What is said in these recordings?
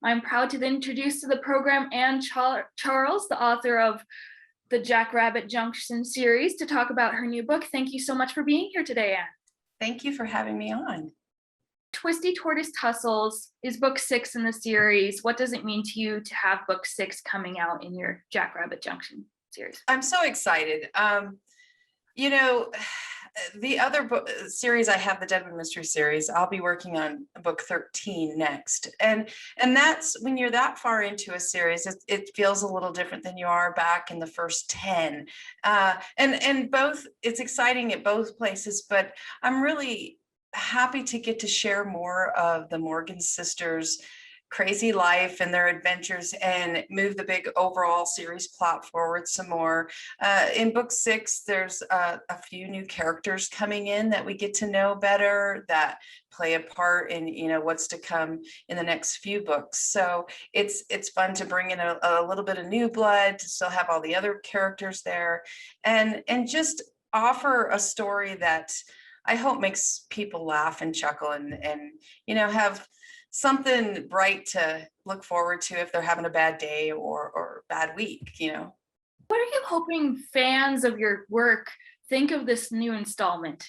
I'm proud to introduce to the program Anne Charles, the author of the Jackrabbit Junction series, to talk about her new book. Thank you so much for being here today, Anne. Thank you for having me on. Twisty Tortoise Tussles is book 6 in the series. What does it mean to you to have book 6 coming out in your Jackrabbit Junction series? I'm so excited. You know, the other book series I have, the Deadwood Mystery series, I'll be working on book 13 next. And that's when you're that far into a series, it feels a little different than you are back in the first 10. And both, it's exciting at both places, but I'm really happy to get to share more of the Morgan sisters' crazy life and their adventures and move the big overall series plot forward some more. In book 6, there's a few new characters coming in that we get to know better, that play a part in what's to come in the next few books. So it's fun to bring in a little bit of new blood, to still have all the other characters there, and just offer a story that I hope makes people laugh and chuckle and have something bright to look forward to if they're having a bad day or bad week. What are you hoping fans of your work think of this new installment?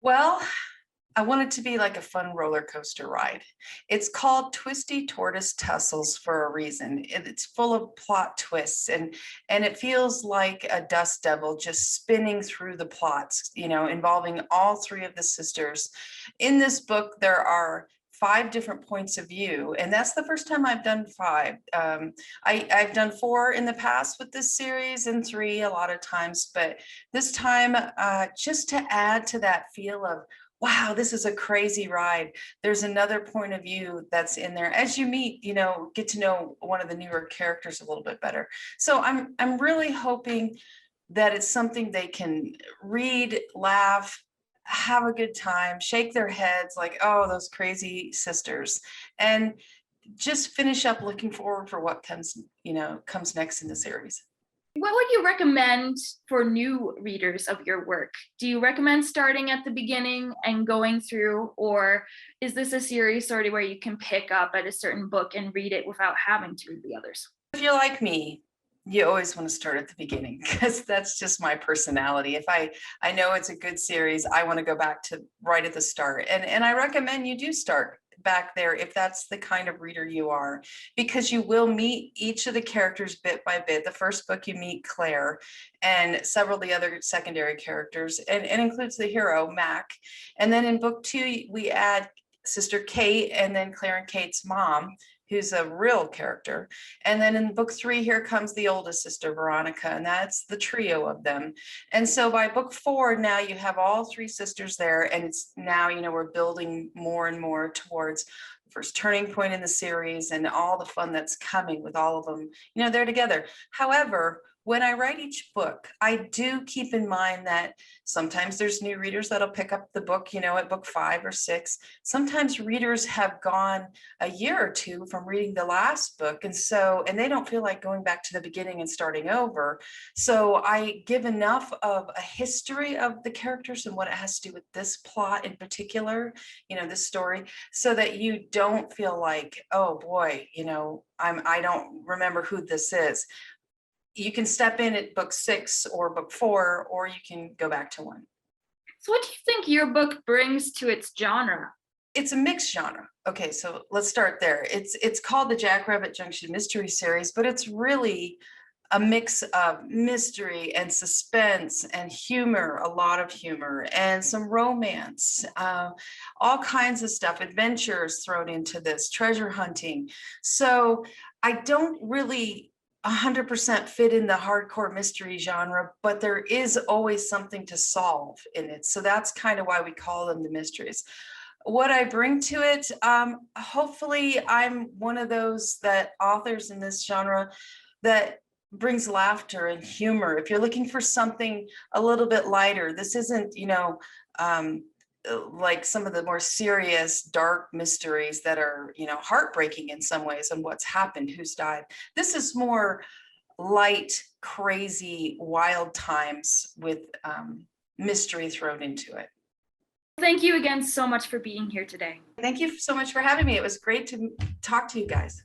Well, I want it to be like a fun roller coaster ride. It's called Twisty Tortoise Tussles for a reason. It's full of plot twists and it feels like a dust devil just spinning through the plots, involving all 3 of the sisters. In this book, there are 5 different points of view, and that's the first time I've done 5. I've done 4 in the past with this series and 3 a lot of times, but this time just to add to that feel of, wow, this is a crazy ride. There's another point of view that's in there as you meet, get to know one of the newer characters a little bit better. So I'm really hoping that it's something they can read, laugh, have a good time, shake their heads like, oh, those crazy sisters, and just finish up looking forward for what comes next in the series. What would you recommend for new readers of your work? Do you recommend starting at the beginning and going through, or is this a series sort of where you can pick up at a certain book and read it without having to read the others? If you're like me, you always want to start at the beginning because that's just my personality. If I know it's a good series, I want to go back to right at the start. And I recommend you do start back there if that's the kind of reader you are, because you will meet each of the characters bit by bit. The first book, you meet Claire and several of the other secondary characters, and includes the hero, Mac. And then in book 2, we add Sister Kate and then Claire and Kate's mom, who's a real character. And then in book 3, here comes the oldest sister, Veronica, and that's the trio of them. And so by book 4, now you have all 3 sisters there, and it's now, we're building more and more towards the first turning point in the series and all the fun that's coming with all of them, they're together. However, when I write each book, I do keep in mind that sometimes there's new readers that'll pick up the book, at book 5 or 6. Sometimes readers have gone a year or 2 from reading the last book, and they don't feel like going back to the beginning and starting over. So I give enough of a history of the characters and what it has to do with this plot in particular, this story, so that you don't feel like, oh boy, I don't remember who this is. You can step in at book 6 or book 4, or you can go back to 1. So what do you think your book brings to its genre? It's a mixed genre. Okay, so let's start there. It's called the Jackrabbit Junction Mystery Series, but it's really a mix of mystery and suspense and humor, a lot of humor, and some romance, all kinds of stuff, adventures thrown into this, treasure hunting. So I don't really 100% fit in the hardcore mystery genre, but there is always something to solve in it. So that's kind of why we call them the mysteries. What I bring to it, hopefully I'm one of those authors in this genre that brings laughter and humor. If you're looking for something a little bit lighter, this isn't, like some of the more serious, dark mysteries that are, heartbreaking in some ways and what's happened, who's died. This is more light, crazy, wild times with mystery thrown into it. Thank you again so much for being here today. Thank you so much for having me. It was great to talk to you guys.